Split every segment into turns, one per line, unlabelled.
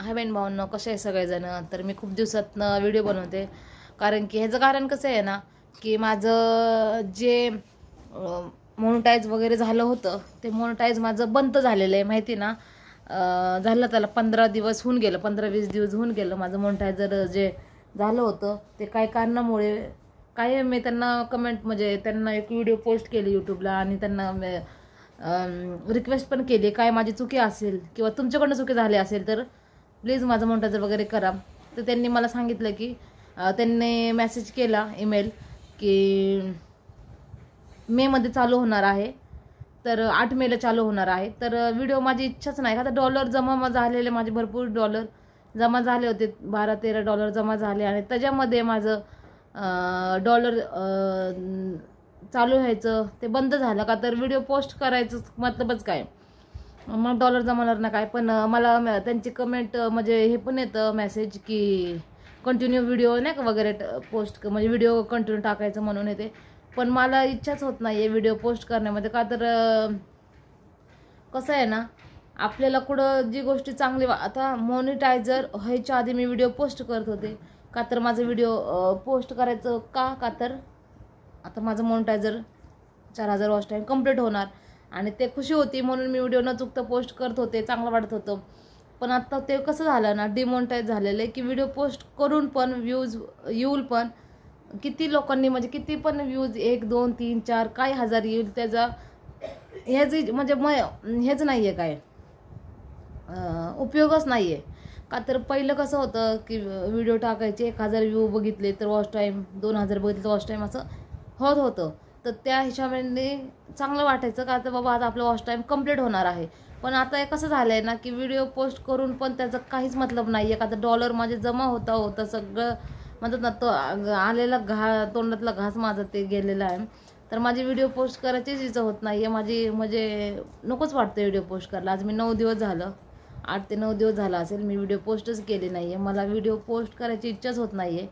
हाय बहीण भावांनो, कसे आहे सगळेजण. तर मी खूप दिवसातनं व्हिडिओ बनवते, कारण की ह्याचं कारण कसं आहे ना, की माझं जे मोनेटाईज वगैरे झालं होतं ते मोनेटाईज माझं बंद झालेलं आहे, माहिती ना. झालं त्याला 15 दिवस होऊन गेलं, 15-20 दिवस होऊन गेलं माझं मोनेटायझर जे झालं होतं ते काही कारणामुळे. काय मी त्यांना कमेंट म्हणजे त्यांना एक व्हिडिओ पोस्ट केली यूट्यूबला आणि त्यांना रिक्वेस्ट पण केली, काय माझी चुकी असेल किंवा तुमच्याकडनं चुकी झाली असेल तर प्लीज माझं मोनेटायझर वगैरे करा. तर त्यांनी मला सांगितलं की त्यांनी मेसेज केला, ईमेल, की मेमध्ये चालू होणार आहे. तर 8 मेला चालू होणार आहे. तर व्हिडिओ माझी इच्छाच नाही, आता डॉलर जमा झालेले माझे भरपूर डॉलर जमा झाले होते, $12-13 जमा झाले आणि त्याच्यामध्ये माझं डॉलर चालू व्हायचं ते बंद झालं का. तर व्हिडिओ पोस्ट करायचं मतलबच काय, मग डॉलर जमणार ना काय. पण मला त्यांची कमेंट म्हणजे हे पण येतं मेसेज की कंटिन्यू व्हिडिओ नाही का वगैरे पोस्ट म्हणजे व्हिडिओ कंटिन्यू टाकायचं म्हणून येते. पण मला इच्छाच होत नाही आहे व्हिडिओ पोस्ट करण्यामध्ये, का तर कसं आहे ना, आपल्याला कुठं जी गोष्टी चांगली आता मोनेटायझर व्हायच्या आधी मी व्हिडिओ पोस्ट करत होते, का तर माझं व्हिडिओ पोस्ट करायचं का तर आता माझं मोनेटायझर 4000 वॉच टाईम कंप्लीट होणार आणि ते खुशी होती म्हणून मी व्हिडिओ न चुकता पोस्ट करत होते, चांगलं वाटत होतं. पण आता ते कसं झालं ना, डिमोनेटाईज झालेलं आहे की व्हिडिओ पोस्ट करून पण व्ह्यूज येईल, पण किती लोकांनी म्हणजे किती पण व्ह्यूज 1, 2, 3, 4 काय हजार येईल त्याचा ह्याच म्हणजे हेच नाही आहे, काय उपयोगच नाही आहे. का तर पहिलं कसं होतं की व्हिडिओ टाकायचे, 1000 व्ह्यू बघितले तर वॉच टाईम, 2000 बघितले तर वॉच टाईम असं होत होतं. तर त्या हिशोबाने चांगलं वाटायचं, का तर बाबा आता आपलं वॉच टाईम कंप्लीट होणार आहे. पण आता हे कसं झालं आहे ना, की व्हिडिओ पोस्ट करून पण त्याचा काहीच मतलब नाही आहे, का तर डॉलर माझे जमा होता सगळं म्हणतात ना, तो आलेला तोंडातला घास माझं ते गेलेला आहे. तर माझी व्हिडिओ पोस्ट करायचीच इच्छा होत नाही आहे माझी, म्हणजे नकोच वाटतं व्हिडिओ पोस्ट करायला. आज मी 9 दिवस झालं, 8 ते 9 दिवस झाला असेल मी व्हिडिओ पोस्टच केली नाही आहे. मला व्हिडिओ पोस्ट करायची इच्छाच होत नाही आहे.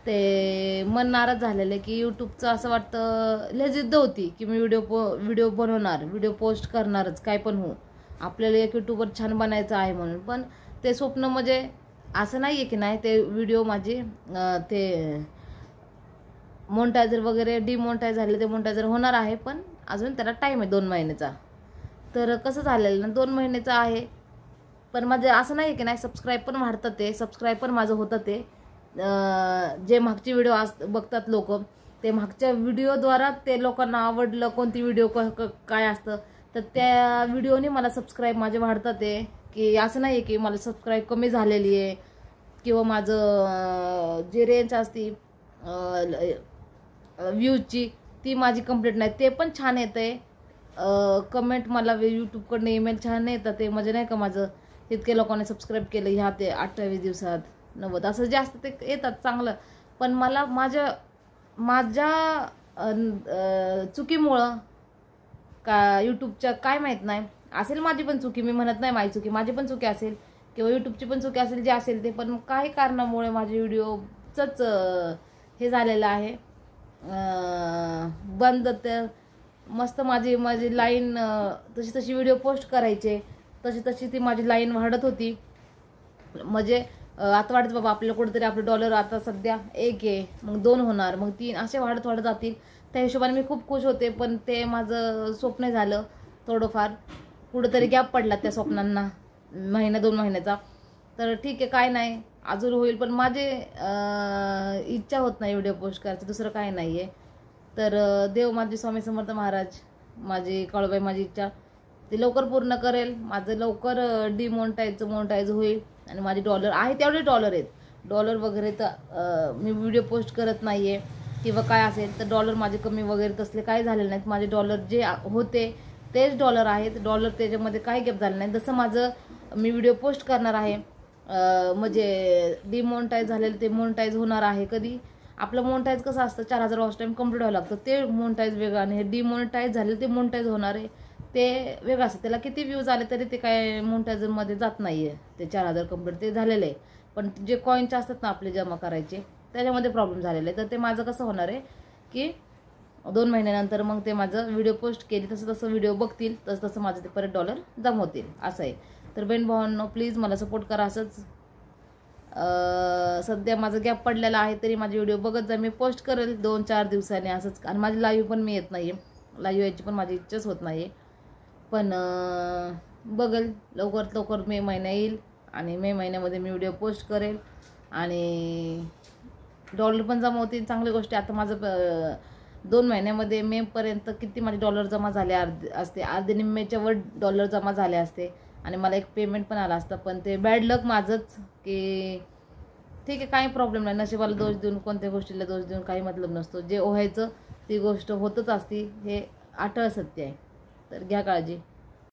ते मन नाराज झालेलं आहे की यूट्यूबचं असं वाटतं, लय जिद्द होती की मी व्हिडिओ बनवणार, व्हिडिओ पोस्ट करणारच काय पण हो, आपल्याला एक यूट्यूबर छान बनायचं आहे म्हणून. पण ते स्वप्न म्हणजे असं नाही आहे की नाही, ते व्हिडिओ माझे ते मोनेटायझर वगैरे डिमोनेटाईज झाले, ते मोनेटायझर होणार आहे, पण अजून त्याला टाईम आहे 2 महिन्याचा. तर कसं झालेलं ना, 2 महिन्याचा आहे, पण माझं असं नाही की नाही, सबस्क्राईब पण वाढतं, ते सबस्क्राईब पण माझं होतं. ते जे मागचे व्हिडिओ बघतात लोक, ते मागच्या व्हिडिओद्वारा ते लोकांना आवडलं कोणती व्हिडिओ काय असतं, तर त्या व्हिडिओने मला सबस्क्राईब माझे वाढतात. ते की असं नाही आहे की मला सबस्क्राईब कमी झालेली आहे किंवा माझं जे रेंज असती व्ह्यूजची ती माझी कंप्लीट नाही, ते पण छान येतं आहे. कमेंट मला यूट्यूबकडनं ईमेल छान येतात, ते म्हणजे नाही का माझं तितके लोकांनी सबस्क्राईब केलं ह्या ते 28 दिवसात 90 असं जास्त ते येतात चांगलं. पण मला माझ्या चुकीमुळं का यूट्यूबच्या काय माहीत नाही, असेल माझी पण चुकी, मी म्हणत नाही माझी चुकी, माझी पण चुकी असेल किंवा यूट्यूबची पण चुकी असेल, जे असेल ते. पण काही कारणामुळे माझे व्हिडिओचंच हे झालेलं आहे बंद. तर मस्त माझी लाईन तशी व्हिडिओ पोस्ट करायचे, तशी ती माझी लाईन वाढत होती. म्हणजे आता वाटतं बाबा आपल्याला कुठेतरी आपलं डॉलर आता सध्या 1 आहे, मग 2 होणार, मग 3 असे वाढत जातील. त्या हिशोबाने मी खूप खुश होते. पण ते माझं स्वप्न झालं थोडंफार, कुठंतरी गॅप पडला त्या स्वप्नांना 1-2 महिन्याचा. तर ठीक आहे, काय नाही, अजून होईल. पण माझे इच्छा होत नाही व्हिडिओ पोस्ट करायची, दुसरं काय नाही आहे. तर देव माझे स्वामी समर्थ महाराज, माझी काळूबाई माझी इच्छा ती लवकर पूर्ण करेल. माझं लवकर मोनेटाईज होईल आणि माझे डॉलर आहे तेवढे डॉलर आहेत. डॉलर वगैरे तर मी व्हिडिओ पोस्ट करत नाही आहे किंवा काय असेल तर डॉलर माझे कमी वगैरे तसले काही झालेले नाहीत. माझे डॉलर जे होते तेच डॉलर आहेत. डॉलर त्याच्यामध्ये काही गॅप झालं नाही. जसं माझं मी व्हिडिओ पोस्ट करणार आहे म्हणजे डिमोनेटाईज झालेलं ते मोनेटाईज होणार आहे. कधी आपलं मोनेटाईज कसं असतं, 4000 वॉच टाईम कंप्लीट व्हावं लागतं, ते मोनेटाईज वेगळं आणि हे डिमोनेटाईज झालेलं ते मोनेटाईज होणार आहे ते वेगळं असतं. त्याला किती व्ह्यूज आले तरी ते काय मोनेटायझरमध्ये जात नाही आहे, ते 4000 कंप्लीट ते झालेलं आहे. पण जे कॉईनचे असतात ना आपले जमा करायचे, त्याच्यामध्ये प्रॉब्लेम झालेला आहे. तर ते माझं कसं होणार आहे की 2 महिन्यानंतर मग ते माझं व्हिडिओ पोस्ट केली तसं व्हिडिओ बघतील तसं माझं ते परत डॉलर जमवतील असं आहे. तर बहीण भावांनो प्लीज मला सपोर्ट करा असंच. सध्या माझा गॅप पडलेला आहे तरी माझे व्हिडिओ बघत जा. मी पोस्ट करेल 2-4 दिवसांनी असंच. आणि माझी लाईव्ह पण मी येत नाही आहे, लाईव्ह यायची पण माझी इच्छाच होत नाही आहे. पण बघेल लवकरात लवकर मे महिना येईल आणि मे महिन्यामध्ये मी व्हिडिओ पोस्ट करेल आणि डॉलर पण जमा होतील. चांगली गोष्ट आहे. आता माझं 2 महिन्यामध्ये मेपर्यंत किती माझे डॉलर जमा झाले असते, अर्धे निम्म्याच्या वर डॉलर जमा झाले असते आणि मला एक पेमेंट पण आला असतं. पण ते बॅड लक माझंच की ठीक आहे, काही प्रॉब्लेम नाही. नशिबाला दोष देऊन, कोणत्या गोष्टीला दोष देऊन काही मतलब नसतो. जे व्हायचं ती गोष्ट होतच असती, हे अटळ सत्य आहे. तर घ्या काळजी.